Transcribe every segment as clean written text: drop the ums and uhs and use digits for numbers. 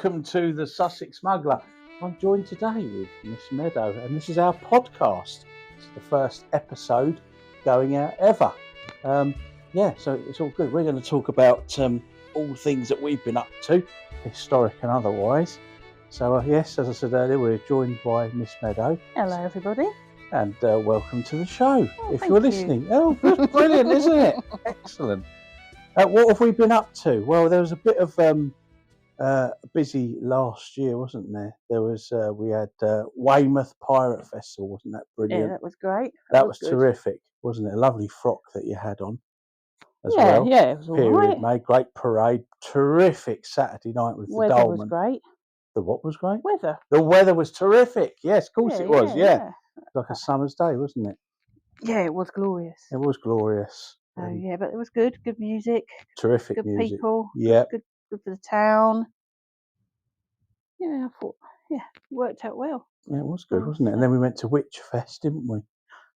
welcome to the Sussex Smuggler. I'm joined today with Miss Meadow, and this is our podcast. It's the first episode going out ever. So it's all good. We're going to talk about all things that we've been up to, historic and otherwise. So yes, as I said earlier, we're joined by Miss Meadow. Hello, everybody. And welcome to the show, if thank you're you. listening. Oh, that's brilliant, isn't it? Excellent. What have we been up to? Well, there was a bit of busy last year, wasn't there? There was we had Weymouth Pirate Festival, wasn't that brilliant? Yeah, that was great. That was good. Terrific, wasn't it? A lovely frock that you had on as well. Yeah, it was all Period right. made, great parade, terrific Saturday night with Weather the Dolman. was great. The what was great? Weather. The weather was terrific. Yes, of course it was. Yeah. Like a summer's day, wasn't it? Yeah, it was glorious. It was glorious. Oh yeah, but it was good. Good music. Terrific good music. People. Yeah. Good for the town. Yeah, I thought, it worked out well. Yeah, it was good, wasn't it? And then we went to Witch Fest, didn't we?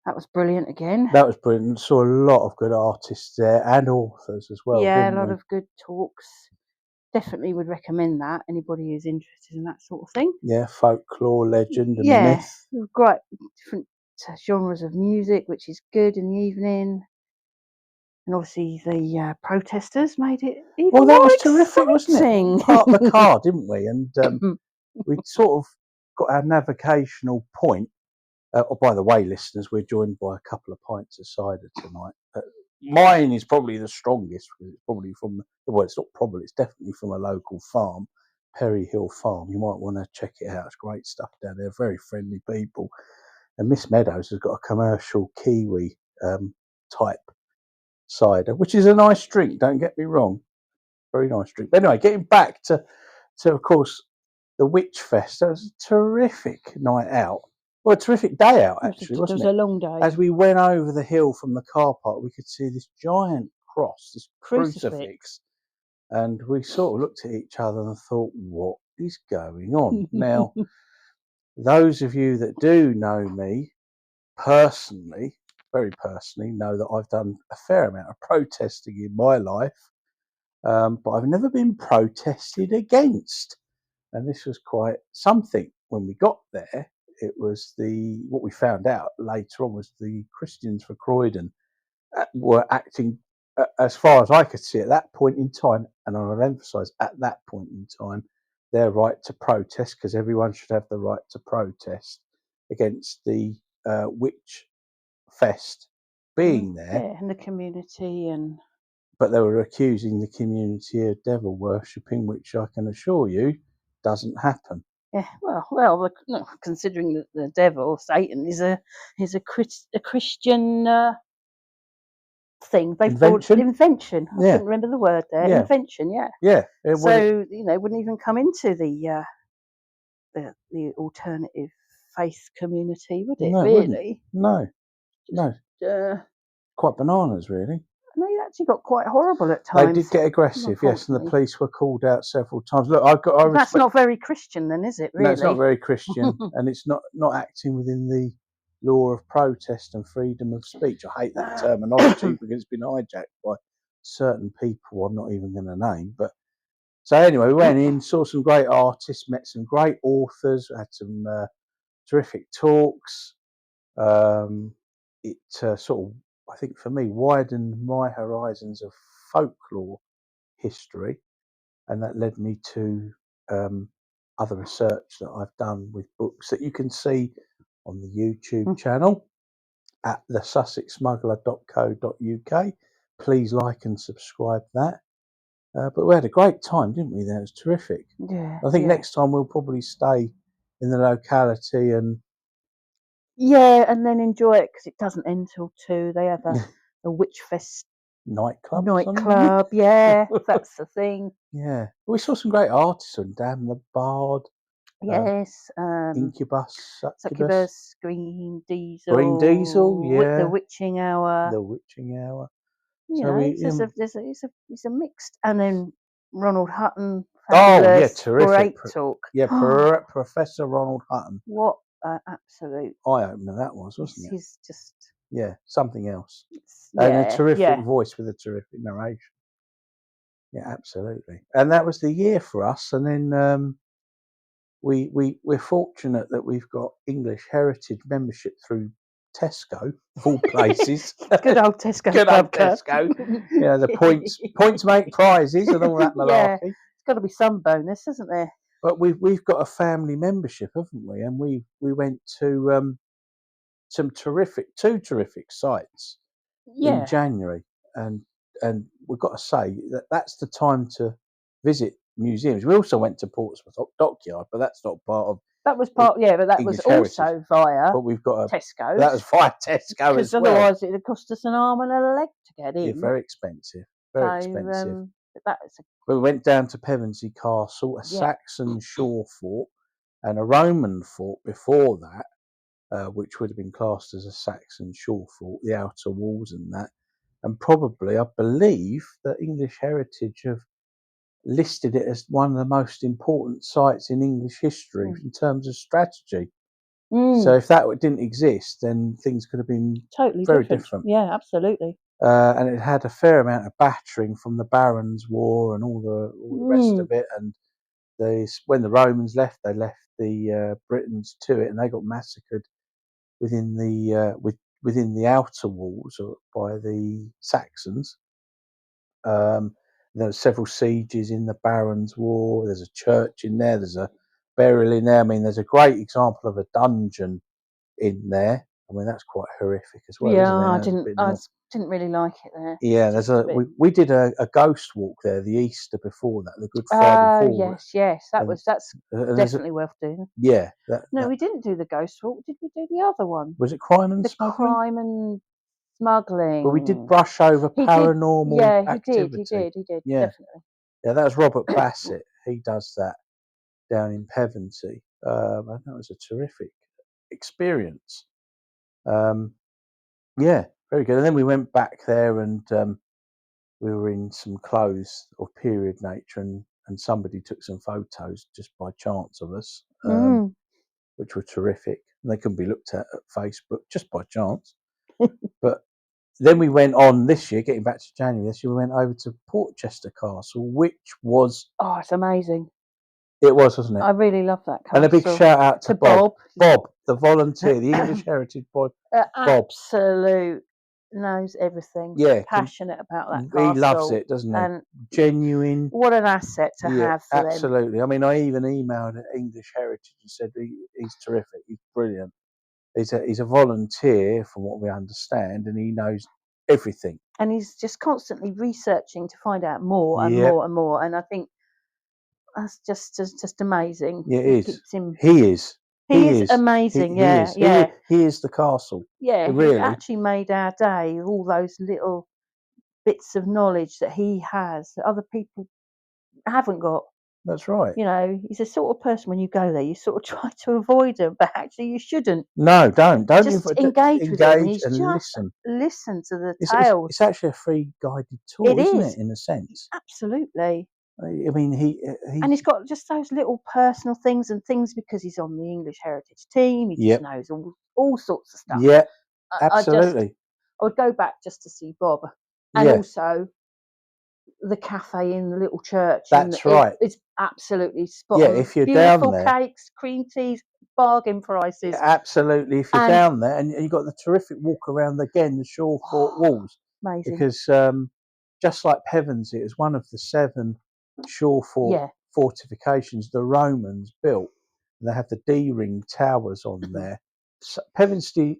That was brilliant again. That was brilliant. Saw a lot of good artists there and authors as well. Yeah, a lot of good talks. Definitely would recommend that. Anybody who's interested in that sort of thing. Yeah, folklore, legend, and myth. Great different genres of music, which is good in the evening. And obviously the protesters made it even more that was terrific, wasn't it? Parked the car, didn't we? And we sort of got our navigational point. By the way, listeners, we're joined by a couple of pints of cider tonight. Mine is probably the strongest because it's probably it's not probably, it's definitely from a local farm, Perry Hill Farm. You might want to check it out. It's great stuff down there. Very friendly people. And Miss Meadows has got a commercial Kiwi type cider, which is a nice drink. Don't get me wrong, very nice drink. But anyway, getting back to of course the Witch Fest. That was a terrific night out. Well, a terrific day out, actually, wasn't it? It was a long day. As we went over the hill from the car park, we could see this giant cross, this crucifix. And we sort of looked at each other and thought, what is going on? Now, those of you that do know me personally, very personally, know that I've done a fair amount of protesting in my life, but I've never been protested against. And this was quite something. When we got there, it was what we found out later on was the Christians for Croydon were acting, as far as I could see at that point in time, and I'll emphasise at that point in time, their right to protest, because everyone should have the right to protest against the Witch Fest being there. Yeah, and the community But they were accusing the community of devil worshipping, which I can assure you doesn't happen. Yeah, well, considering that the devil, Satan, is a Christian thing. They invention. I couldn't remember the word there. Yeah. Invention. Yeah. Yeah. So it wouldn't even come into the alternative faith community, would it? No, really? No. Quite bananas, really. They actually got quite horrible at times. They did get aggressive, yes, and the police were called out several times. Look, that's not very Christian, then, is it? Really? No, it's not very Christian, and it's not acting within the law of protest and freedom of speech. I hate that terminology because it's been hijacked by certain people I'm not even going to name. But so anyway, we went in, saw some great artists, met some great authors, had some terrific talks. It sort of, I think for me, widened my horizons of folklore history, and that led me to other research that I've done with books that you can see on the YouTube channel at the sussexsmuggler.co.uk. Please like and subscribe that. But we had a great time, didn't we? That was terrific. Yeah. I think next time we'll probably stay in the locality and then enjoy it, because it doesn't end till 2. They have a Witch Fest nightclub. Yeah, that's the thing. Yeah, we saw some great artists on Dan the Bard. Yes, Incubus, Succubus, Green Diesel, yeah, the Witching Hour. It's a mixed, and then Ronald Hutton. Fabulous, terrific! Great talk. Yeah, Professor Ronald Hutton. What an absolute eye opener that was, wasn't it? He's just something else, and a terrific voice with a terrific narration. Yeah, absolutely. And that was the year for us. And then we're fortunate that we've got English Heritage membership through Tesco, of all places. Good old Tesco. Good old club. Tesco. You know, the points make prizes and all that malarkey. Yeah, it's got to be some bonus, isn't there? But we've got a family membership, haven't we? And we went to some two terrific sites in January, and we've got to say that's the time to visit museums. We also went to Portsmouth Dockyard, but that's not part of. That was part, yeah, but that English was heritage. also via. But we've got Tesco's. That was via Tesco because as well. otherwise it'd cost us an arm and a leg to get in. Yeah, very expensive. Very expensive. We went down to Pevensey Castle, a Saxon shore fort, and a Roman fort before that, which would have been classed as a Saxon shore fort, the outer walls and that. And probably, I believe, that English Heritage have listed it as one of the most important sites in English history in terms of strategy. So if that didn't exist, then things could have been totally very different. Yeah, absolutely. And it had a fair amount of battering from the Barons' War and all the rest of it. And when the Romans left, they left the Britons to it, and they got massacred within the outer walls by the Saxons. There were several sieges in the Barons' War. There's a church in there. There's a burial in there. I mean, there's a great example of a dungeon in there. I mean, that's quite horrific as well. Yeah, isn't it? I didn't really like it there. Yeah, there's we did a ghost walk there the Easter before that, the Good Friday forward. Yes, that's definitely worth doing. Yeah. We didn't do the ghost walk. Did we do the other one? Was it Crime and Smuggling? Crime and Smuggling. But we did brush over paranormal activity. He did. Yeah. Definitely. Yeah, that was Robert Bassett. He does that down in Pevensey. I think it was a terrific experience. Yeah, very good. And then we went back there, and we were in some clothes of period nature, and somebody took some photos just by chance of us, which were terrific. And they couldn't be looked at Facebook just by chance. But then we went on this year, getting back to January this year, we went over to Portchester Castle, which was... Oh, it's amazing. It was, wasn't it? I really love that castle. And a big shout out to Bob. Bob, the volunteer, the English Heritage Bob. Absolute knows everything. Yeah. Passionate about that castle. He loves it, doesn't he? And genuine. What an asset to have for them. Absolutely. I mean, I even emailed English Heritage and said he's terrific. He's brilliant. He's a volunteer, from what we understand, and he knows everything. And he's just constantly researching to find out more and more and more. And I think that's just amazing. Yeah, it is. He is. He is amazing. He is the castle. Yeah, really. He actually made our day. All those little bits of knowledge that he has that other people haven't got. That's right. You know, he's the sort of person, when you go there, you sort of try to avoid him, but actually you shouldn't. No, don't. Just engage with him. And listen. Listen to the tales. It's actually a free guided tour, isn't it, in a sense? Absolutely. I mean, and he's got just those little personal things because he's on the English Heritage team. He just knows all sorts of stuff. Yeah, absolutely. I would go back just to see Bob, and also the cafe in the little church. That's right. It's absolutely spot on. If you're beautiful down there, cakes, cream teas, bargain prices. Yeah, absolutely. If you're down there, and you've got the terrific walk around again, the shore fort walls. Amazing. Because just like Pevensey, it was one of the 7 shore fort fortifications the Romans built. They have the D-ring towers on there. So Pevensey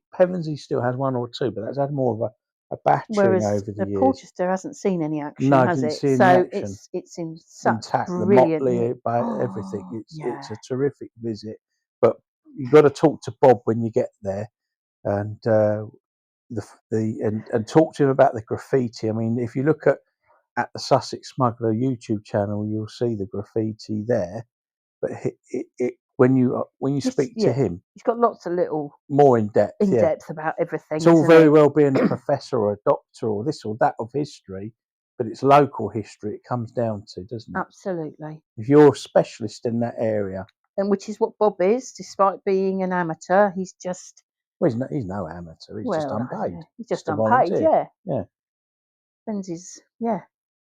still has 1 or 2, but that's had more of a battering over the years. Portchester hasn't seen any action, has it? So it's in such intact, brilliant. The motley, everything. It's a terrific visit. But you've got to talk to Bob when you get there, and and talk to him about the graffiti. I mean, if you look at the Sussex Smuggler YouTube channel, you'll see the graffiti there. But when you speak to him, he's got lots of little more in depth about everything. It's all very well being a professor or a doctor or this or that of history, but it's local history it comes down to, doesn't it? Absolutely. If you're a specialist in that area, and which is what Bob is, despite being an amateur, he's just. Well, he's no amateur. He's just unpaid. He's just unpaid. Yeah. Yeah. Spends his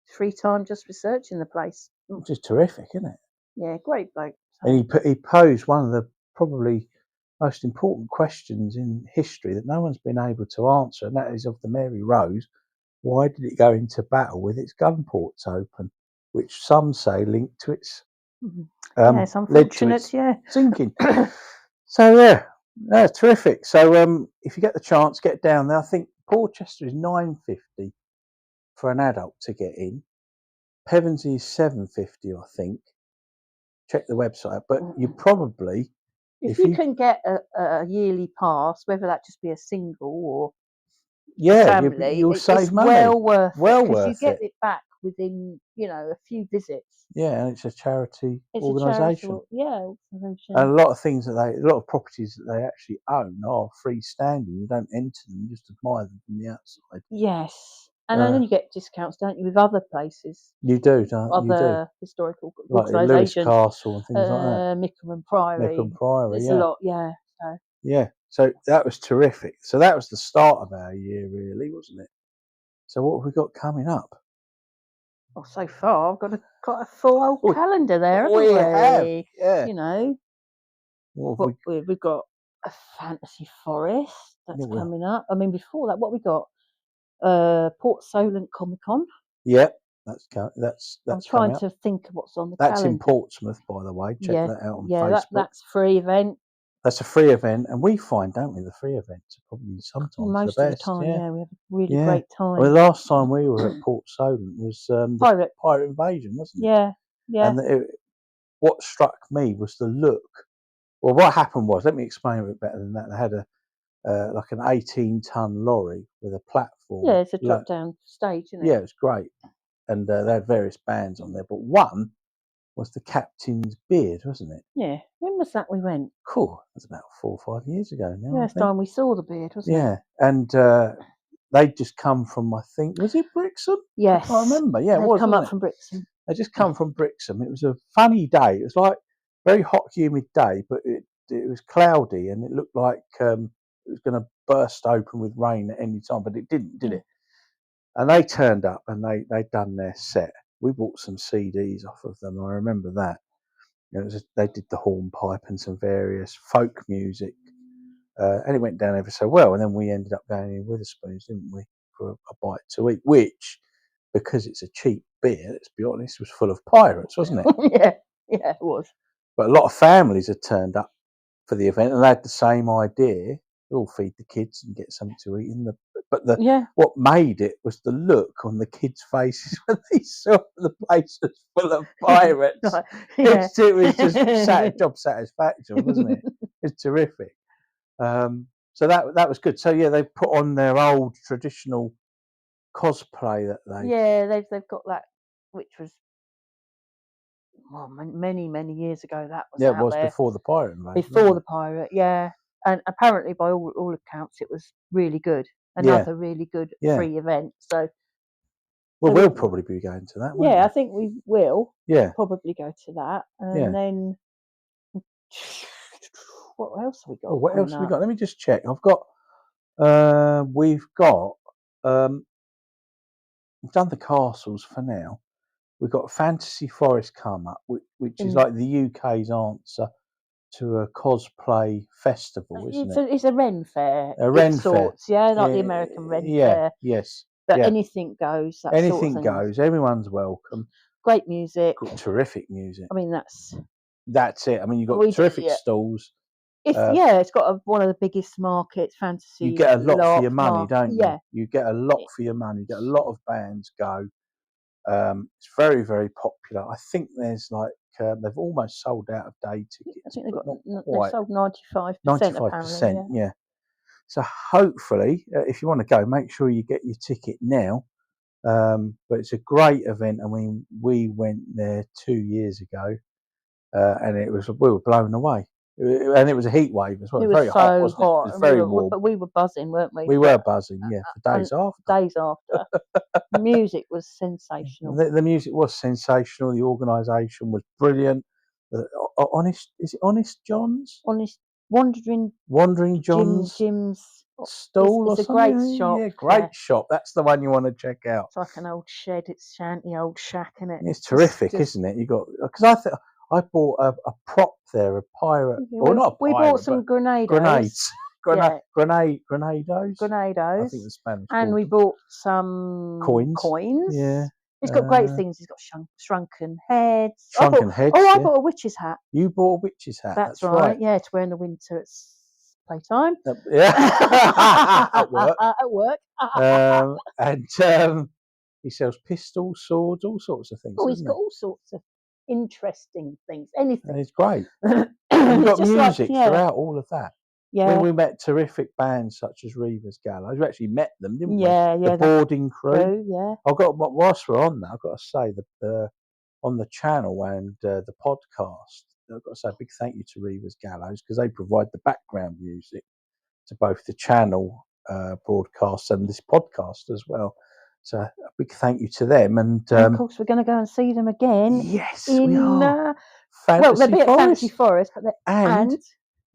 free time just researching the place. Which is terrific, isn't it? Yeah, great bloke. So. And he posed one of the probably most important questions in history that no one's been able to answer, and that is of the Mary Rose. Why did it go into battle with its gun ports open, which some say linked to its yeah, it's unfortunate. sinking. So yeah, terrific. So if you get the chance, get down there. I think Porchester is $9.50 for an adult to get in. Pevensey is $7.50, I think. Check the website, but you probably if you can get a yearly pass, whether that just be a single or family, you'll save it's money. well worth it because you get it it back within a few visits. Yeah, and it's a charity organisation. And a lot of things a lot of properties that they actually own are freestanding. You don't enter them; you just admire them from the outside. Yes, and then you get discounts, don't you, with other places? You do, don't you? Other historical like Lewis organisations, Castle and things like that. Mickham Priory. There's a lot, yeah. So. Yeah, so that was terrific. So that was the start of our year, really, wasn't it? So what have we got coming up? Well, so far I've got quite a full old calendar there, haven't we? Have, yeah. You know, we've got a fantasy forest that's coming up. I mean, before that, what we got? Port Solent Comic Con. Yeah, that's I'm trying to think of what's on the calendar. That's in Portsmouth, by the way. Check that out on Facebook. That's a free event. That's a free event, and we find, don't we, the free events are probably sometimes most the best. Of the time, we have a really great time. Well, the last time we were at Port Solent was the pirate invasion, wasn't it? Yeah. And what struck me was the look. Well, what happened was, let me explain a bit better than that. They had like an 18-ton lorry with a platform. Yeah, it's a drop-down stage, isn't it? Yeah, it was great, and they had various bands on there, but one was the captain's beard, wasn't it? Yeah. When was that we went? Cool. It was about 4 or 5 years ago now. Last time we saw the beard, wasn't it? Yeah, and they'd just come from, I think, was it Brixham? Yes. I can't remember. Yeah, they'd come up from Brixham. They just come from Brixham. It was a funny day. It was like a very hot, humid day, but it was cloudy and it looked like it was going to burst open with rain at any time, but it didn't, did it? And they turned up and they'd done their set. We bought some CDs off of them. I remember that. They did the hornpipe and some various folk music, and it went down ever so well. And then we ended up going in Witherspoons, didn't we, for a bite to eat, which, because it's a cheap beer, let's be honest, was full of pirates, wasn't it? Yeah, it was. But a lot of families had turned up for the event and they had the same idea. We'll feed the kids and get something to eat what made it was the look on the kids' faces when they saw the place was full of pirates. It was just job satisfaction, wasn't it? It's terrific. So that was good. So yeah, they put on their old traditional cosplay that they. Yeah, they've got that, which was many years ago. That was it was there. Before the pirate invasion. Before the pirate, yeah. And apparently, by all accounts, it was really good. Another really good free event. So, we'll probably be going to that. Yeah, I think we will. Yeah, probably go to that, and then what else have we got? What else have we got? Let me just check. We've done the castles for now. We've got Fantasy Forest come up, which is like the UK's answer to a cosplay festival, isn't it? It's a Ren fair. A Ren sorts, fair. Like the American Ren fair. Yes. But anything goes. Anything goes. Everyone's welcome. Great music. Terrific music. I mean, that's it. I mean, you've got terrific stalls. It's got one of the biggest markets, fantasy. You get a lot for your money, don't you? Yeah. You get a lot for your money. You get a lot of bands go. It's very, very popular. I think there's they've almost sold out of day tickets. I think they've sold 95%. 95%, yeah. So hopefully, if you want to go, make sure you get your ticket now. But it's a great event. I mean, we went there 2 years ago, and we were blown away. And it was a heat wave as well. It was very hot, wasn't it? It was very warm. But we were buzzing, weren't we? We were buzzing, yeah, for days after. Days after. The music was sensational. The music was sensational. The organisation was brilliant. Is it Honest John's? Wandering John's. Jim's stall or It's a something. great shop. Yeah, great shop. That's the one you want to check out. It's like an old shed. It's shanty old shack, in it. It's terrific, isn't it? You got because I bought a prop there, a pirate, or not a pirate. We bought some grenados. Grenados. Grenados. I think the Spanish. And we bought some coins. Yeah. It's got great things. It's got shrunken heads. Shrunken heads. I bought a witch's hat. You bought a witch's hat. That's right. Yeah, to wear in the winter. It's playtime. Yeah. At work. At work. And he sells pistols, swords, all sorts of things. Oh, he's got all sorts of interesting things. Anything. And it's great. You've got music throughout all of that. Yeah. We met terrific bands such as Reeva's Gallows. We actually met them, didn't we? Yeah. The boarding crew. Yeah. Whilst we're on that, I've got to say that on the channel and the podcast, I've got to say a big thank you to Reeva's Gallows because they provide the background music to both the channel broadcasts and this podcast as well. So a big thank you to them. And of course, we're going to go and see them again. Yes, we are. Fantasy they'll be at Fantasy Forest, but and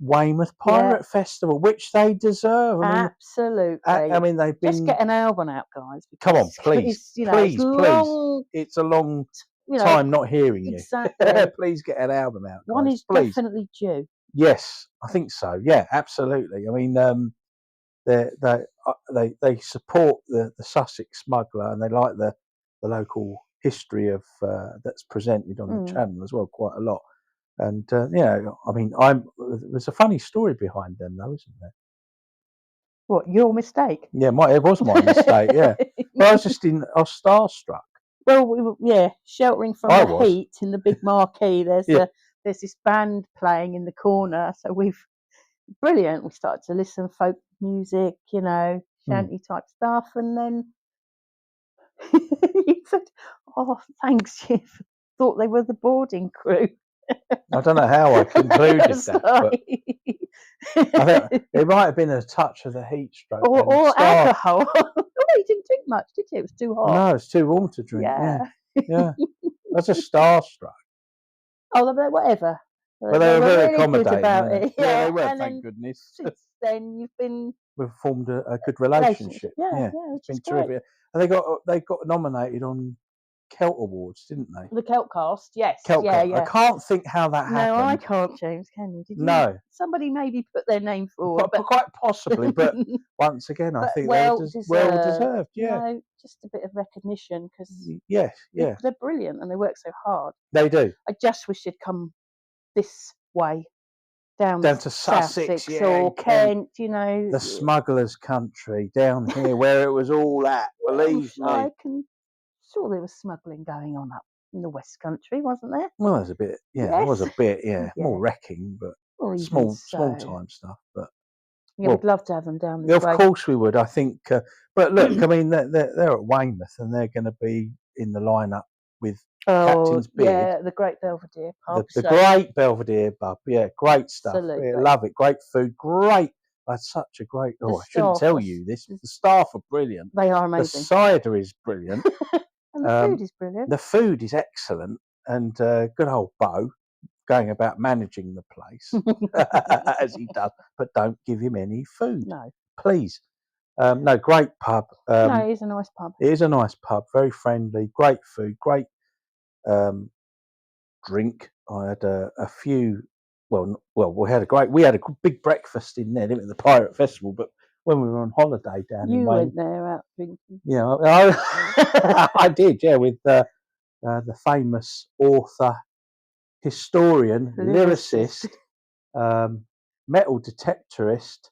Weymouth Pirate Festival, which they deserve. Absolutely. I mean, they've been. Just get an album out, guys. Come on, please, please. It's a long time not hearing you. Exactly. Please get an album out. One is definitely due. Yes, I think so. Yeah, absolutely. I mean, they support the Sussex Smuggler, and they like the local history of that's presented on the channel as well quite a lot. And I mean, there's a funny story behind them, though, isn't there? What, your mistake? Yeah, it was my mistake. Yeah, but I was starstruck. Well, sheltering from the heat in the big marquee. There's this band playing in the corner, so brilliant. We started to listen to folk music, shanty type stuff, and then you said, "Oh, thanks, you thought they were the boarding crew." I don't know how I concluded that, but I think it might have been a touch of the heat stroke or alcohol. You didn't drink much, did you? It was too hot. No, it's too warm to drink. Yeah. I was just starstruck. Oh, whatever. But they were very really accommodating about it. Yeah, they were. Thank goodness. Since then, we've formed a good relationship. Yeah, it's been terrific. And they got nominated on Celt Awards, didn't they? The Celtcast, yes. Celtcast. Yeah. I can't think how that happened. No, I can't, James. Can you? Did you? No. Somebody maybe put their name forward, but quite possibly. But once again, I think they were well deserved. Yeah, just a bit of recognition because they're brilliant and they work so hard. They do. I just wish they'd come this way. Down to Sussex or Kent, the smugglers' country down here where it was all at. Believe me, I can sure there was smuggling going on up in the West Country, wasn't there? Well, there's a bit. There was a bit. More wrecking, but small time stuff. But we'd love to have them down this way. Of course we would. I think. But look, I mean, they're at Weymouth and they're going to be in the lineup with Captain's Beard. Yeah, the Great Belvedere pub. The Great Belvedere pub. Yeah, great stuff. Absolutely. Love it. Great food. Great. That's such a great. I shouldn't tell you this. The staff are brilliant. They are amazing. The cider is brilliant. And the food is brilliant. The food is excellent. And good old Bo going about managing the place as he does. But don't give him any food. No. Please. No, great pub. No, it is a nice pub. It is a nice pub. Very friendly. Great food. Great drink. I had a few. Well, we had a big breakfast in there, didn't we, at the Pirate Festival. But when we were on holiday down in Wayne, went there out drinking. Yeah, I did. Yeah, with the famous author, historian, lyricist, metal detectorist,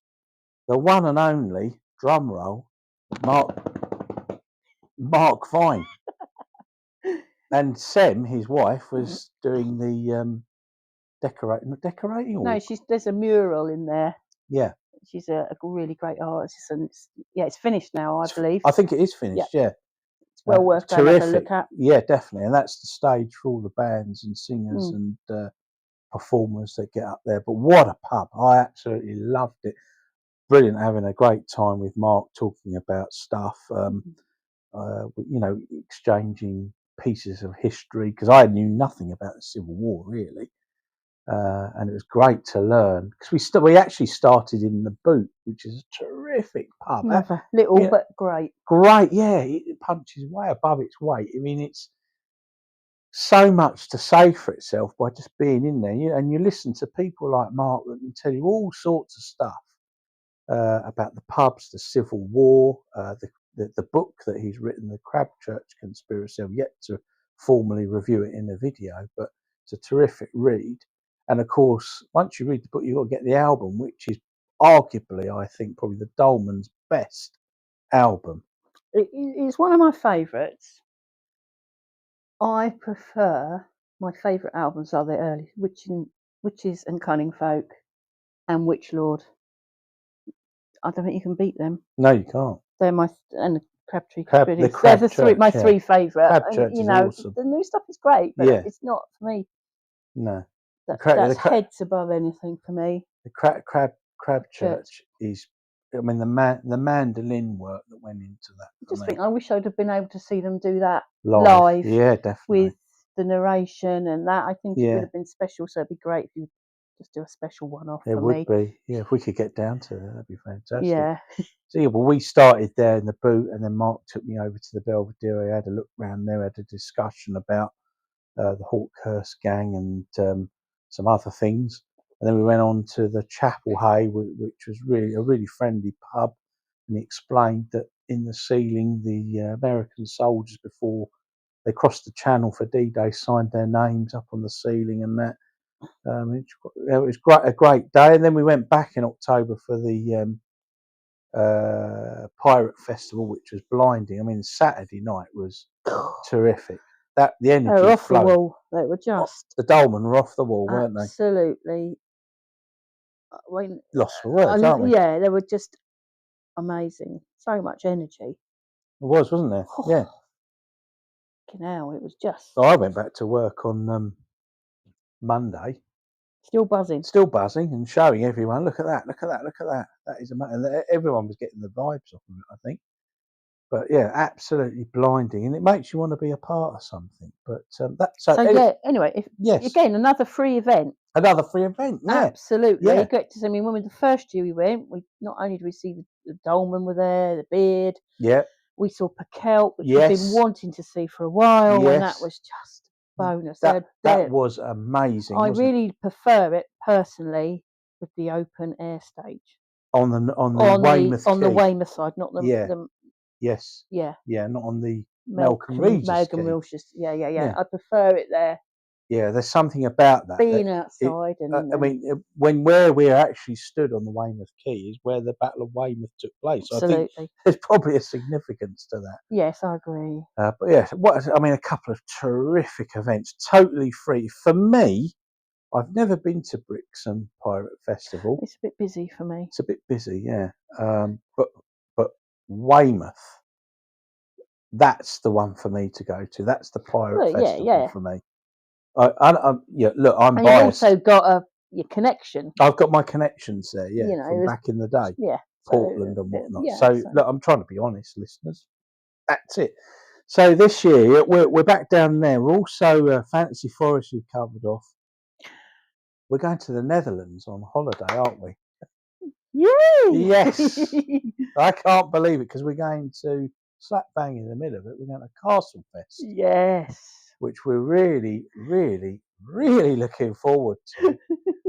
the one and only drumroll, Mark Vine. And Sem, his wife, was doing the decorating. No, there's a mural in there. Yeah, she's a really great artist, and it's finished now, I believe. I think it is finished. Yeah, it's well worth having a look at. Yeah, definitely, and that's the stage for all the bands and singers and performers that get up there. But what a pub! I absolutely loved it. Brilliant, having a great time with Mark talking about stuff. Exchanging pieces of history because I knew nothing about the Civil War really, and it was great to learn because we actually started in the boot, which is a terrific pub. Another little but great. Great, yeah. It punches way above its weight. I mean, it's so much to say for itself by just being in there. And you listen to people like Mark that can tell you all sorts of stuff about the pubs, the Civil War, the book that he's written, the Crabchurch Conspiracy. I've yet to formally review it in a video, but it's a terrific read. And of course, once you read the book, you've got to get the album, which is arguably, I think, probably the Dolmans' best album. It is one of my favourites. I prefer, my favourite albums are the early Witches and Cunning Folk and Witch Lord. I don't think you can beat them. No, you can't. They're my and the Crabtree. They're my three favourite. Crabchurch you is know, awesome. the new stuff is great, but it's not for me. No, that's heads above anything for me. The Crabchurch is. I mean, the mandolin work that went into that. I wish I'd have been able to see them do that live. Yeah, definitely. With the narration and that, I think it would have been special. So it'd be great if you just do a special one-off. It would be. Yeah, if we could get down to that, that'd be fantastic. Yeah. So well, we started there in the boot, and then Mark took me over to the Belvedere. I had a look round there, had a discussion about the Hawkhurst gang and some other things. And then we went on to the Chapel Hay, which was really a really friendly pub. And he explained that in the ceiling, the American soldiers, before they crossed the Channel for D-Day, signed their names up on the ceiling, and that. It was a great day. And then we went back in October for the Pirate Festival, which was blinding. I mean, Saturday night was terrific. The energy they were off flowed. The wall. They were just the Dolmen were off the wall, weren't they? Absolutely. Lost for words, aren't we? Yeah, they were just amazing. So much energy. It was, wasn't there? Yeah. Now it was just. So I went back to work on Monday. Still buzzing, and showing everyone. Look at that! Look at that! Look at that! That is amazing. And everyone was getting the vibes off of it, I think. But yeah, absolutely blinding, and it makes you want to be a part of something. But anyway, again, another free event. Another free event, yeah. Absolutely. Yeah. Great to see. I mean, when the first year we went, we not only did we see the Dolmen were there, the Beard. Yeah. We saw Pacelt, which we've been wanting to see for a while, and that was just bonus. That was amazing. I really prefer it personally with the open air stage on the Weymouth on the Weymouth side, not the not on the Malcolm Regis. Yeah. I prefer it there. Yeah, there's something about that. Being outside. I mean, where we're actually stood on the Weymouth Quay is where the Battle of Weymouth took place. Absolutely. I think there's probably a significance to that. Yes, I agree. But yeah, a couple of terrific events, totally free. For me, I've never been to Brixham Pirate Festival. It's a bit busy for me. It's a bit busy, yeah. But Weymouth, that's the one for me to go to. That's the Pirate Festival for me. Look, I'm biased. You've also got your connection. I've got my connections there, from back in the day. Yeah. Portland and whatnot. Look, I'm trying to be honest, listeners. That's it. So this year, we're back down there. We're also Fantasy Forest we've covered off. We're going to the Netherlands on holiday, aren't we? Yay! Yes. I can't believe it, because we're going to slap bang in the middle of it. We're going to Castlefest. Yes. Which we're really, really, really looking forward to.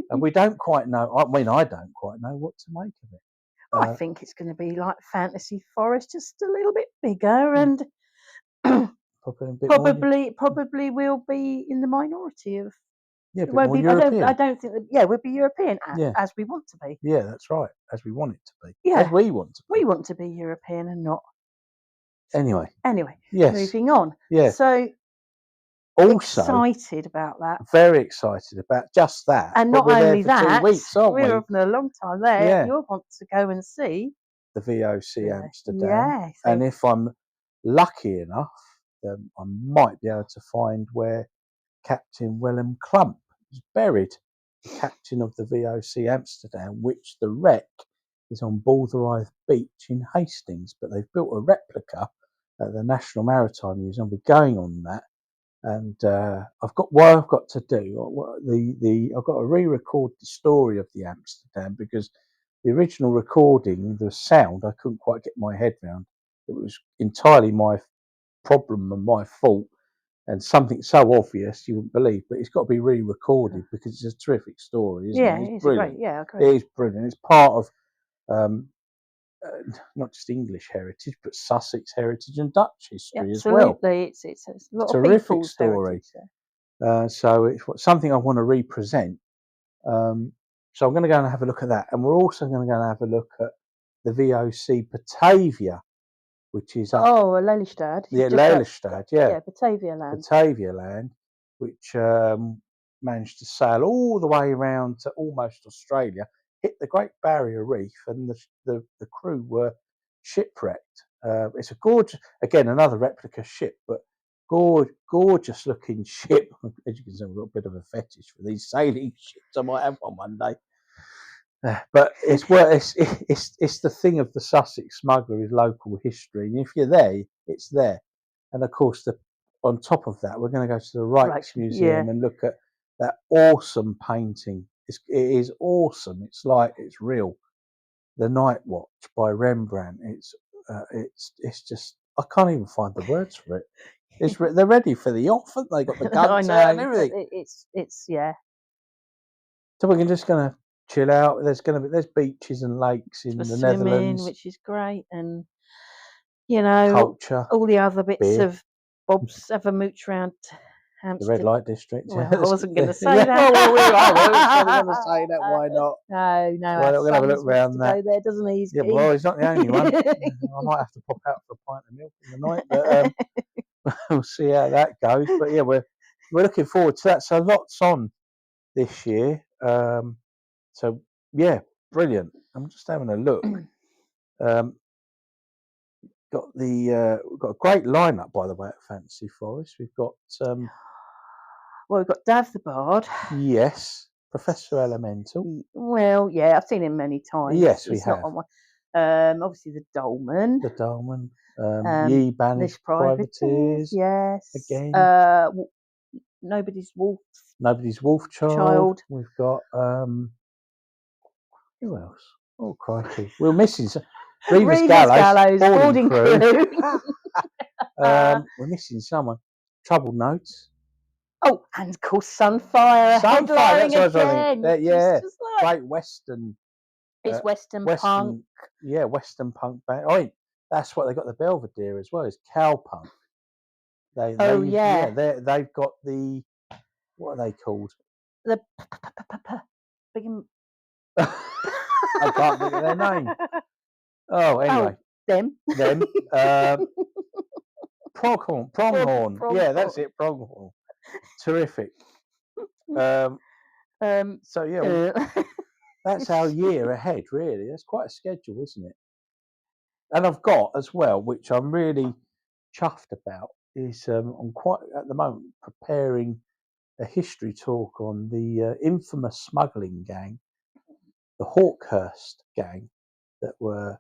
And we don't quite know. I mean, I don't quite know what to make of it. I think it's going to be like Fantasy Forest, just a little bit bigger, and probably we'll be in the minority of. Yeah, it won't be European. I don't think that. Yeah, we'll be European as we want to be. Yeah, that's right. As we want it to be. Yeah, as we want to be. We want to be European and not. Anyway. Yes. Moving on. Yeah. So. Also, excited about that. Very excited about just that. And not only that, 2 weeks, aren't we? We're having a long time there. Yeah. You'll want to go and see the VOC Amsterdam. Yeah. And if I'm lucky enough, then I might be able to find where Captain Willem Klump is buried, the captain of the VOC Amsterdam, which the wreck is on Balderrive Beach in Hastings. But they've built a replica at the National Maritime Museum. We're going on that. And I've got to do. I've got to re-record the story of the Amsterdam, because the original recording, the sound, I couldn't quite get my head around. It was entirely my problem and my fault, and something so obvious you wouldn't believe. But it's got to be re-recorded because it's a terrific story, isn't it? It's brilliant. Great. Yeah, I agree. It is brilliant. It's part of not just English heritage, but Sussex heritage and Dutch history as well. Absolutely, it's a lot of Terrific people's story. Heritage, so it's something I want to represent. So I'm going to go and have a look at that, and we're also going to go and have a look at the VOC Batavia, which is up. Oh, Lelystad. Lelystad, yeah, Batavia land. Batavia land, which managed to sail all the way around to almost Australia, hit the Great Barrier Reef, and the crew were shipwrecked. It's a gorgeous, again, another replica ship, but gorgeous looking ship. As you can see, I've got a bit of a fetish for these sailing ships. I might have one day. But it's the thing of the Sussex Smuggler is local history, and if you're there, it's there. And of course, on top of that, we're going to go to the Rijksmuseum and look at that awesome painting. It is awesome. It's like it's real. The Night Watch by Rembrandt. It's just, I can't even find the words for it. They're ready for the off, haven't they? Got the guns out and everything. It's So we're just going to chill out. There's beaches and lakes in the Netherlands, which is great, and culture, all the other bits beer. of bobs. Have a mooch round Hampstead. The red light district. Well, I wasn't going to say that. Well, I was going to say that. Why not? No. We're going to have a look around that. Go there, doesn't he? Yeah, well, he's not the only one. I might have to pop out for a pint of milk in the night, but we'll see how that goes. But yeah, we're looking forward to that. So lots on this year. So yeah, brilliant. I'm just having a look. We've got a great lineup, by the way, at Fantasy Forest. We've got we've got Dav the Bard. Yes, Professor Elemental. Well, yeah, I've seen him many times. Yes, we have. Obviously the Dolman. Ye Banished Privateers. Yes. Again. Nobody's Wolf Child. We've got who else? Oh crikey, we're missing Reeves Gallows, boarding crew. We're missing someone. Troubled Notes. Oh, and of course Sunfire. That's what I was thinking. Yeah, great Western. It's Western punk. Yeah, Western punk band. Oh, that's what they got the Belvedere as well. Is cowpunk. They've got the, what are they called? The I can't think of their name. Oh, anyway. Them. Pronghorn. Yeah, that's it. Pronghorn. Terrific. So yeah, that's our year ahead. Really, that's quite a schedule, isn't it? And I've got as well, which I'm really chuffed about, is I'm quite at the moment preparing a history talk on the infamous smuggling gang, the Hawkhurst gang, that were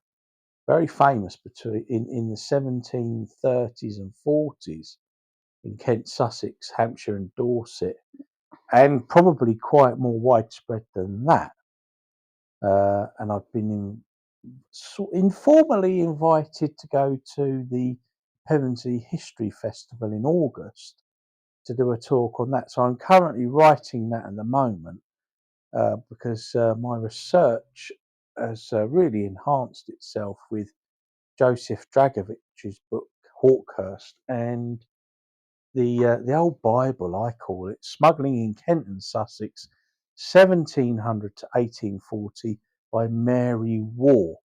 very famous in the 1730s and 40s in Kent, Sussex, Hampshire, and Dorset, and probably quite more widespread than that. And I've been informally invited to go to the Pevensey History Festival in August to do a talk on that. So I'm currently writing that at the moment because my research has really enhanced itself with Joseph Dragovich's book Hawkhurst and the old Bible, I call it, Smuggling in Kent and Sussex, 1700 to 1840 by Mary Waugh,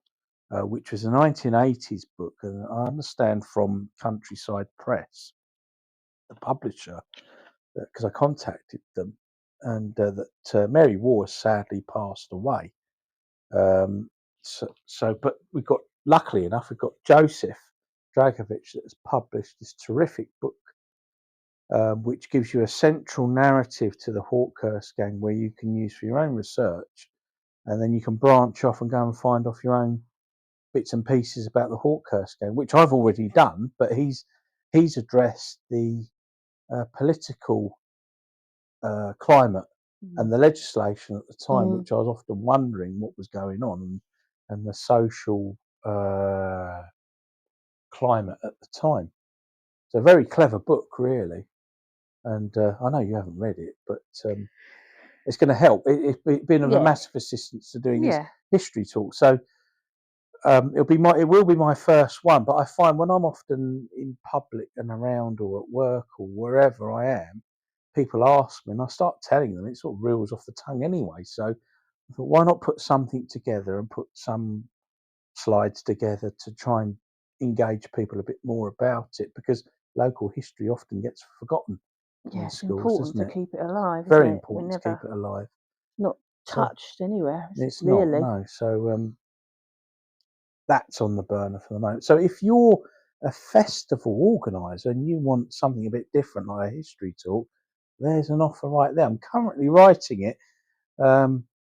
which was a 1980s book, and I understand from Countryside Press, the publisher, because I contacted them, and that Mary Waugh has sadly passed away. But we've got, luckily enough, we've got Joseph Dragovich that has published this terrific book, which gives you a central narrative to the Hawkhurst gang where you can use for your own research, and then you can branch off and go and find off your own bits and pieces about the Hawkhurst gang, which I've already done, but he's addressed the political climate and the legislation at the time, which I was often wondering what was going on, and the social climate at the time. It's a very clever book, really, and I know you haven't read it, but it's going to help. It's been of a massive assistance to doing this history talk. So it will be my first one, but I find when I'm often in public and around or at work or wherever I am, people ask me and I start telling them, it sort of reels off the tongue anyway. So I thought, why not put something together and put some slides together to try and engage people a bit more about it, because local history often gets forgotten in it's schools, important doesn't to it? keep it alive. Very Isn't it? important to keep it alive. Not touched anywhere. It's really not, no. So that's on the burner for the moment. So if you're a festival organizer and you want something a bit different, like a history talk, there's an offer right there. I'm currently writing it.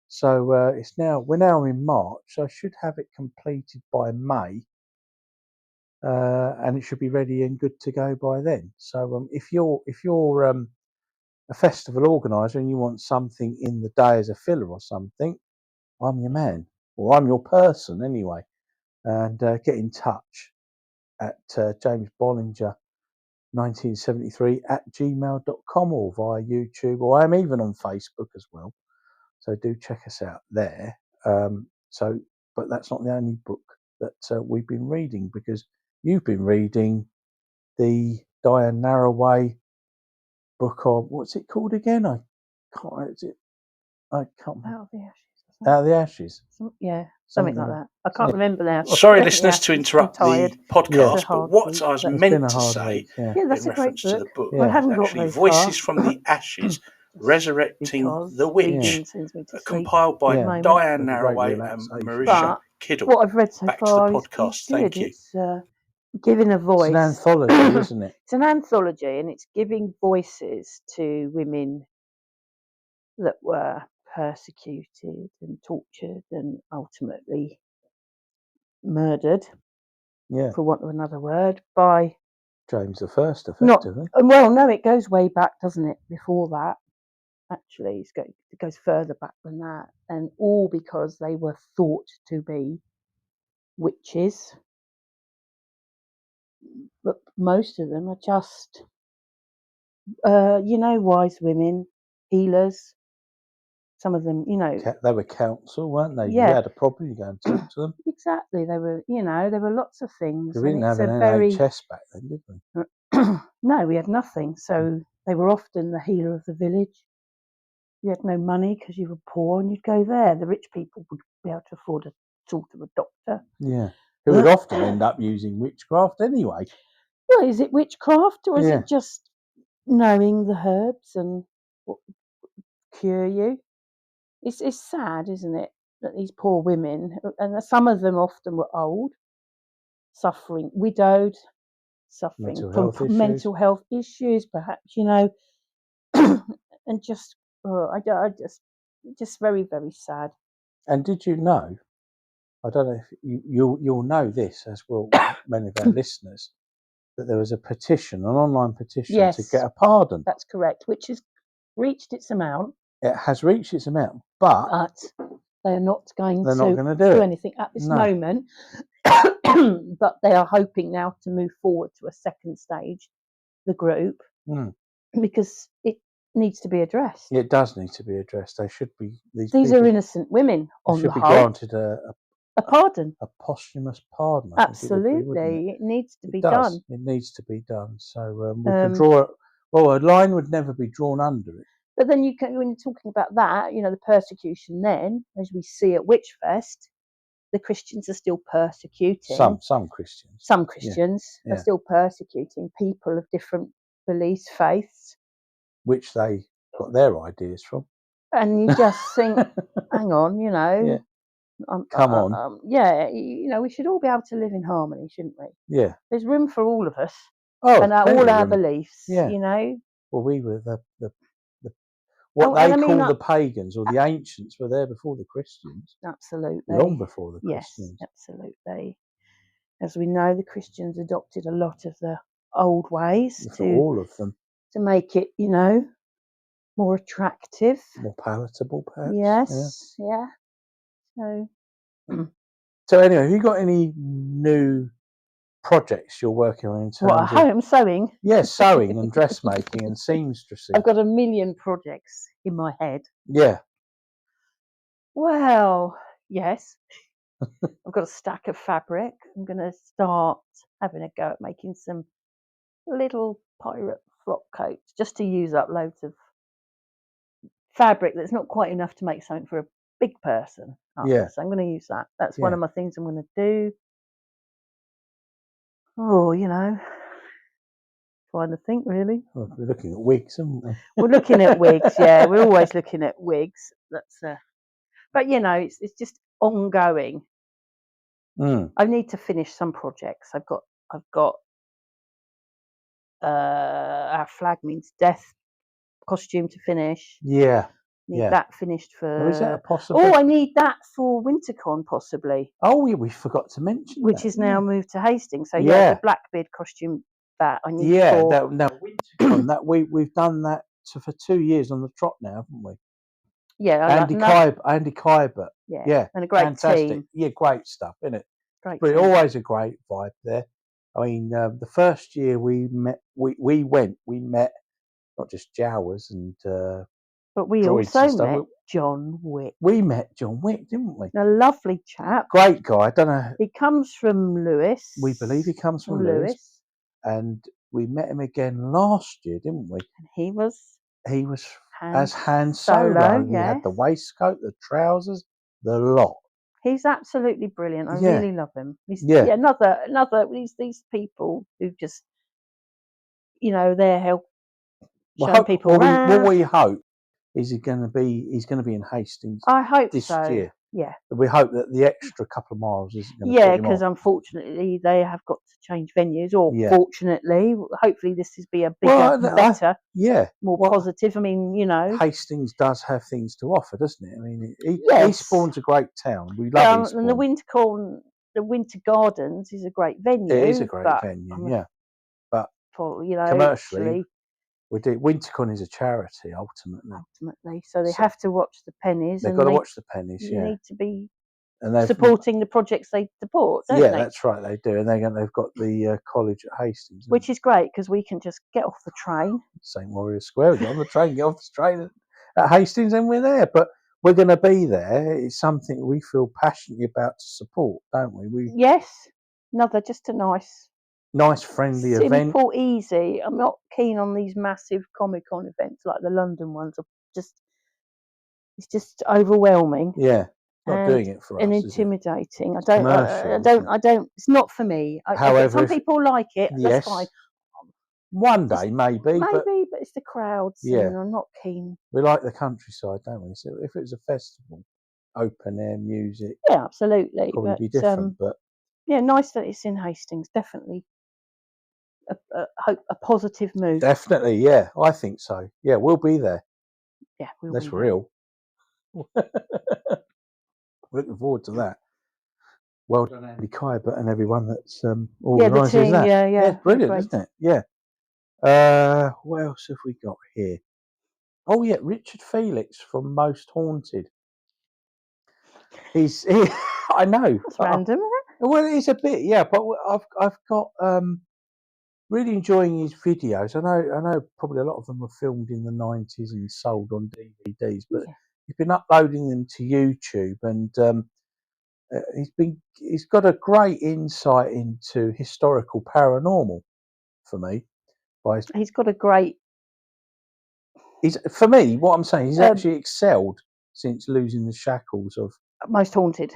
So we're now in March, so I should have it completed by May, and it should be ready and good to go by then. So if you're a festival organizer and you want something in the day as a filler or something, I'm your man, or I'm your person anyway. And get in touch at James Bollinger 1973 @gmail.com, or via YouTube, or I'm even on Facebook as well. So do check us out there. But that's not the only book that we've been reading, because you've been reading the Diane Narroway book of, what's it called again? I can't. Out of the Ashes. Out of the Ashes. Something like that. I can't remember now. Sorry, listeners, to interrupt the podcast, but what I was It's meant been a to hard say week, yeah. that's in a great reference to the book. book I is haven't got actually very Voices far. from the Ashes, Resurrecting Because the Witch, reading sends me to sleep compiled by at the moment. Diane There's a great Narroway and relaxation. Marisha Kiddle. What I've read so Back far to the is podcast. good. Thank you. It's giving a voice. It's an anthology, isn't it? It's an anthology, and it's giving voices to women that were persecuted and tortured and ultimately murdered, for want of another word, by James the First, effectively. No, it goes way back, doesn't it? Before that, actually, it goes further back than that, and all because they were thought to be witches. But most of them are just, wise women, healers. Some of them, They were counsel, weren't they? Yeah. You had a problem, you go and talk to them. Exactly. They were, there were lots of things. Because we didn't have an NHS back then, did we? No, we had nothing. So they were often the healer of the village. You had no money because you were poor, and you'd go there. The rich people would be able to afford a sort of a doctor. Yeah. Who would often end up using witchcraft anyway. Well, is it witchcraft, or is it just knowing the herbs and what would cure you? It's sad, isn't it, that these poor women, and some of them often were old, suffering, widowed, suffering from mental health issues, perhaps, and just very, very sad. And did you know? I don't know if you'll know this, as will many of our listeners, that there was a petition, an online petition to get a pardon. That's correct, which has reached its amount. It has reached its amount, but they're not going to do anything at this moment. But they are hoping now to move forward to a second stage, the group, because it needs to be addressed. It does need to be addressed. They should be. These are innocent women. On the whole, should be granted a pardon, a posthumous pardon. Absolutely, it needs to be done. It needs to be done. So we can draw. A line would never be drawn under it. But then when you're talking about that, the persecution. Then, as we see at Witchfest, the Christians are still persecuting. Some Christians. Some Christians are still persecuting people of different beliefs, faiths, which they got their ideas from. And you just think, hang on, come on. We should all be able to live in harmony, shouldn't we? Yeah. There's room for all of us. Oh, and all our beliefs. Yeah. Well, we were the the pagans or the ancients were there before the Christians. Absolutely. Long before the Christians. Yes, absolutely. As we know, the Christians adopted a lot of the old ways all of them, to make it, more attractive, more palatable, perhaps. Yes, yeah. So, so anyway, have you got any new projects you're working on in terms of home sewing? Yeah, sewing and dressmaking and seamstressy. I've got a million projects in my head. Yeah. Well, yes. I've got a stack of fabric. I'm going to start having a go at making some little pirate frock coats just to use up loads of fabric that's not quite enough to make something for a big person. Yeah. So I'm going to use that. That's one of my things I'm going to do. Oh, trying to think really. Well, we're looking at wigs, aren't we? We're looking at wigs, yeah. We're always looking at wigs. That's but it's just ongoing. I need to finish some projects. I've got our flag means death costume to finish. Yeah. Need that finished for. Is that a possibility? Oh, I need that for WinterCon possibly. Oh, yeah, we forgot to mention which that, is now moved to Hastings. So the Blackbeard costume that I need. For... no, WinterCon. That we've done that for 2 years on the trot now, haven't we? Yeah, Andy Kybert. Yeah, and a great fantastic team. Yeah, great stuff, isn't it? Great. But always a great vibe there. I mean, the first year we met, we met not just Jowers and but we also met John Wick. We met John Wick, didn't we? A lovely chap. Great guy. I don't know. He comes from Lewes. We believe he comes from Lewes. And we met him again last year, didn't we? And he was as Han Solo. He had the waistcoat, the trousers, the lot. He's absolutely brilliant. I really love him. He's another these people who just they're help showing people around. What we hope is he's going to be in Hastings. I hope this so. year. Yeah. We hope that the extra couple of miles isn't going to Yeah, because unfortunately they have got to change venues. Or fortunately, hopefully this will be a bigger, better, more positive. I mean, Hastings does have things to offer, doesn't it? I mean, Eastbourne's a great town. We love Eastbourne. And the Winter Gardens is a great venue. It is a great venue, but commercially. WinterCon is a charity ultimately, so they have to watch the pennies. They've got to watch the pennies. You need to be supporting the projects they support, don't they? That's right, they do, and they've got the college at Hastings, which is great because we can just get off the train. St Warrior Square, we get on the train, get off the train at Hastings, and we're there. But we're going to be there. It's something we feel passionately about to support, don't we? Just a nice friendly event. Simple, easy. I'm not keen on these massive Comic-Con events like the London ones. It's just overwhelming. Yeah, not doing it for us. And intimidating. I don't. It's not for me. However, some people like it. That's fine. One day, maybe, but it's the crowds. And I'm not keen. We like the countryside, don't we? So if it was a festival, open air music, absolutely, probably be different. But nice that it's in Hastings. Definitely. A positive move. Definitely, I think so. We'll be there. That's real. Looking forward to that. Well done, Andy Kybert and everyone that's organises that. Yeah, brilliant, isn't it? Yeah. What else have we got here? Oh yeah, Richard Felix from Most Haunted. I know. That's random. Well, it's a bit, but I've got really enjoying his videos. I know probably a lot of them were filmed in the 90s and sold on DVDs, but he's been uploading them to YouTube, and he's got a great insight into historical paranormal for me. He's got a great. For me, what I'm saying, he's actually excelled since losing the shackles of Most Haunted.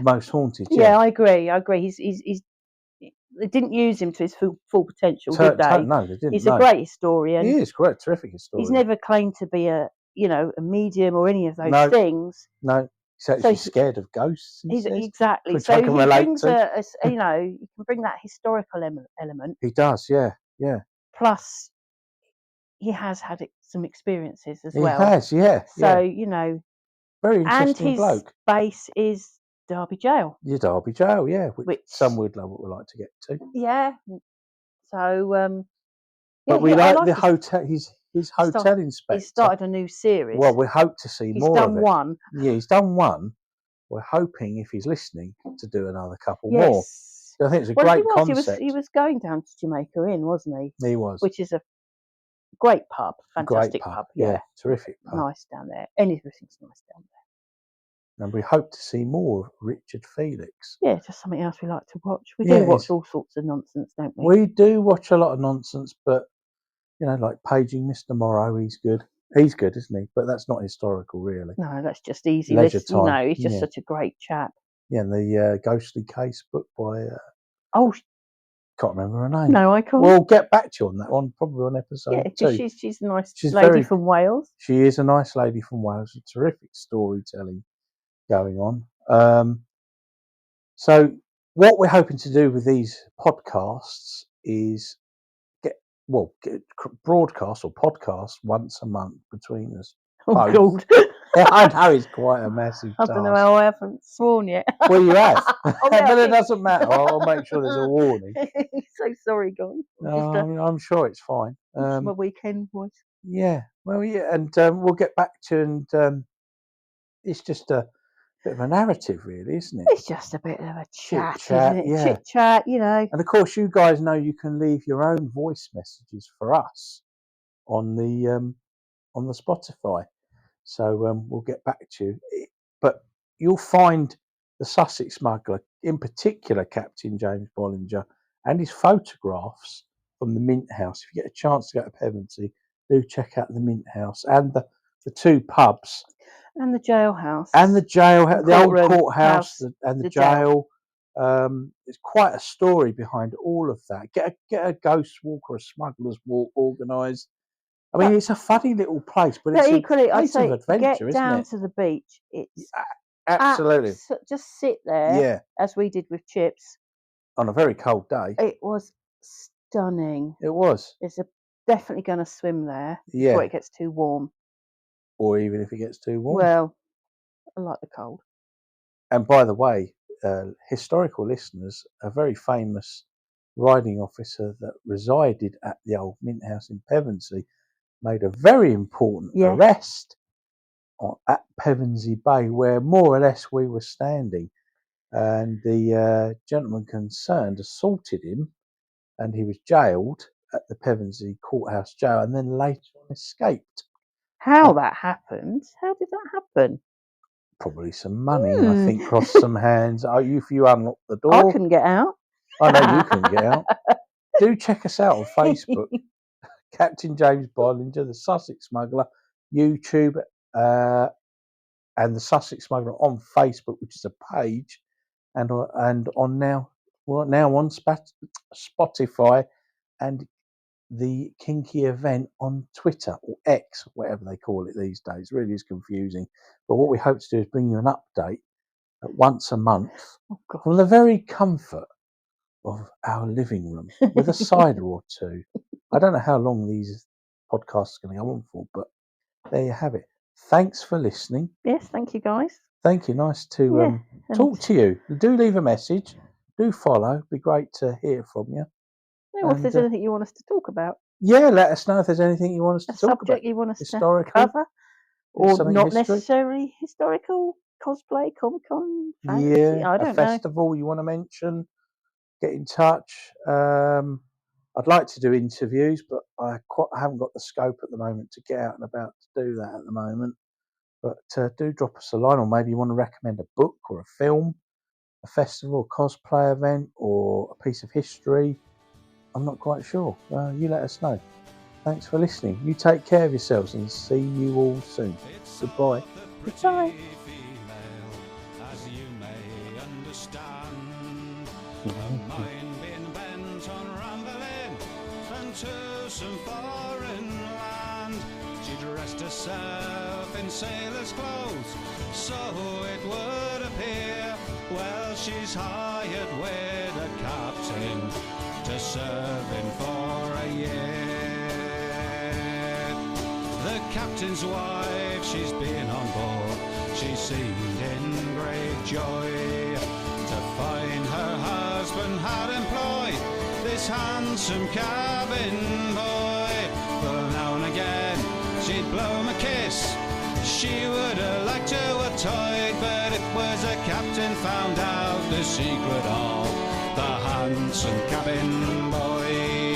Yeah, I agree. They didn't use him to his full potential, did they? No, they didn't. He's a great historian. He is great, terrific historian. He's never claimed to be a medium or any of those things. No, he's actually scared of ghosts. Exactly. Which so I can he relate brings to. you can bring that historical element. He does, yeah. Plus, he has had some experiences as well. He has, yeah. So very interesting bloke. And his base is Derby Jail. Derby Jail, which some would like to get to. Yeah. So, but we like the hotel. his hotel inspector. He started a new series. Well, we hope to see more of it. He's done one. Yeah, he's done one. We're hoping, if he's listening, to do another couple yes. more. I think it's a great concept. He was going down to Jamaica Inn, wasn't he? He was. Which is a great pub, fantastic pub. Yeah, terrific pub. Nice down there. Everything's nice down there. And we hope to see more of Richard Felix. Yeah, just something else we like to watch. We do watch all sorts of nonsense, don't we? We do watch a lot of nonsense, but, like Paging Mr. Morrow, he's good. He's good, isn't he? But that's not historical, really. No, that's just easy. Leisure time. He's just such a great chap. Yeah, and the Ghostly Case book by... can't remember her name. No, I can't. We'll get back to you on that one, probably on episode 2. She's a nice lady from Wales. She is a nice lady from Wales. A terrific storytelling going on. So what we're hoping to do with these podcasts is get broadcast or podcast once a month between us. Oh, God. I know it's quite a massive task. I don't know how I haven't sworn yet. Well, you have. But it doesn't matter. I'll make sure there's a warning. So sorry, guys. I'm sure it's fine. It's my weekend voice. Yeah. Well, yeah. And we'll get back to and it's just a bit of a narrative, really, isn't it? It's just a bit of a chat, Chit-chat, isn't it? yeah. Chit-chat, And, of course, you guys know you can leave your own voice messages for us on the Spotify. So we'll get back to you. But you'll find the Sussex Smuggler, in particular Captain James Bollinger, and his photographs from the Mint House. If you get a chance to go to Pevensey, do check out the Mint House and the 2 pubs. And the jailhouse. And the jailhouse, the old courthouse and the jail. There's quite a story behind all of that. Get a ghost walk or a smuggler's walk organised. I mean, it's a funny little place, but it's equally, a place of adventure, get down to the beach. It's absolutely just sit there, as we did with Chips on a very cold day. It was stunning. It was. It's definitely going to swim there before it gets too warm. Or even if it gets too warm. Well, I like the cold. And by the way, historical listeners, a very famous riding officer that resided at the old Mint House in Pevensey made a very important arrest at Pevensey Bay, where more or less we were standing. And the gentleman concerned assaulted him, and he was jailed at the Pevensey Courthouse Jail, and then later on escaped. How that happened? How did that happen? Probably some money, I think, crossed some hands. If you unlock the door, I couldn't get out. I know you couldn't get out. Do check us out on Facebook, Captain James Bollinger, the Sussex Smuggler, YouTube, and the Sussex Smuggler on Facebook, which is a page, and on now on Spotify, and the Kinky Event on Twitter or X, whatever they call it these days. Really is confusing. But what we hope to do is bring you an update once a month from the very comfort of our living room with a cider or 2. I don't know how long these podcasts are going to go on for, but there you have it. Thanks for listening. Yes, thank you, guys. Thank you. Nice to talk to you. Do leave a message. Do follow. It'd be great to hear from you. Well, if there's anything you want us to talk about. Yeah, let us know if there's anything you want us to talk about. A subject you want us to cover. Or not necessarily historical, cosplay, Comic-Con, fantasy. Yeah, I don't know. Festival you want to mention. Get in touch. I'd like to do interviews, but I haven't got the scope at the moment to get out and about to do that at the moment. But do drop us a line, or maybe you want to recommend a book or a film, a festival, a cosplay event, or a piece of history. I'm not quite sure. You let us know. Thanks for listening. You take care of yourselves and see you all soon. Goodbye. Goodbye. To some foreign land, she dressed herself in sailor's clothes, so it would appear. Well, she's hired with a captain to serve him for a year. The captain's wife, she's been on board. She seemed in great joy to find her husband had employed this handsome cabin boy. But now and again blow him a kiss. She would have liked to have toyed, but it was the captain found out the secret of the handsome cabin boy.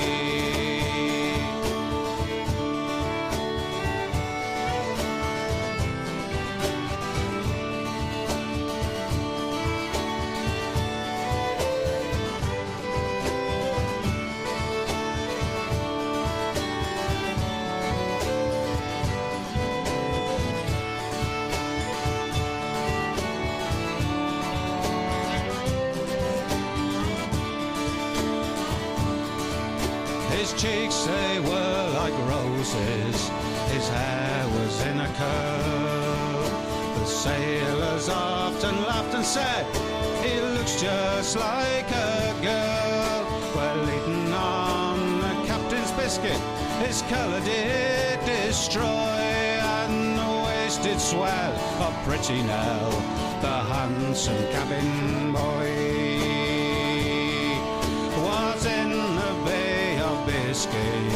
His cheeks, they were like roses, his hair was in a curl. The sailors often laughed and said, he looks just like a girl. Well, eating on the captain's biscuit, his colour did destroy, and the waist did swell of pretty Nell, the handsome cabin boy. Was in the Bay of Biscay,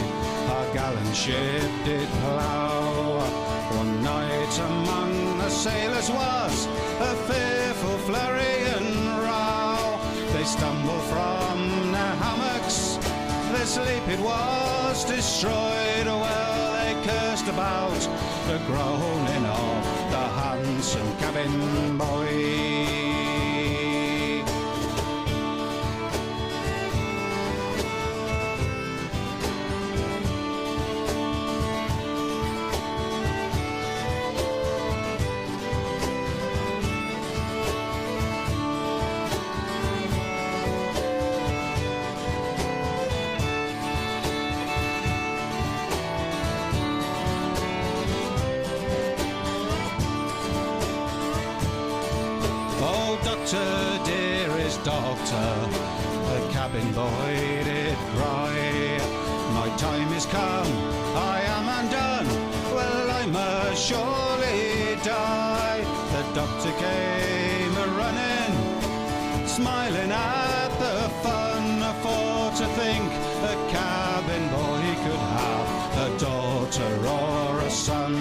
a gallant ship did plough. One night among the sailors was a fearful flurry and row. They stumbled from their hammocks, their sleep it was destroyed. Well, they cursed about the groaning of the handsome cabin boy. Doctor, dearest doctor, the cabin boy did cry. My time is come, I am undone, well I must surely die. The doctor came a-running, smiling at the fun, for to think a cabin boy could have a daughter or a son.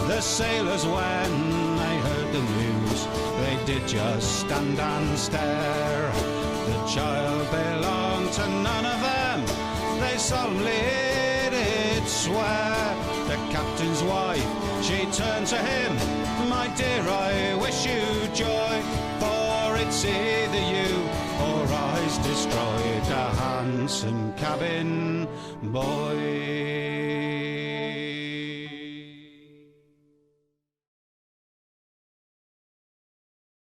The sailors, when they heard the news, they did just stand and stare. The child belonged to none of them, they solemnly did swear. The captain's wife, she turned to him, my dear, I wish you joy, for it's either you or I's destroyed the handsome cabin boy.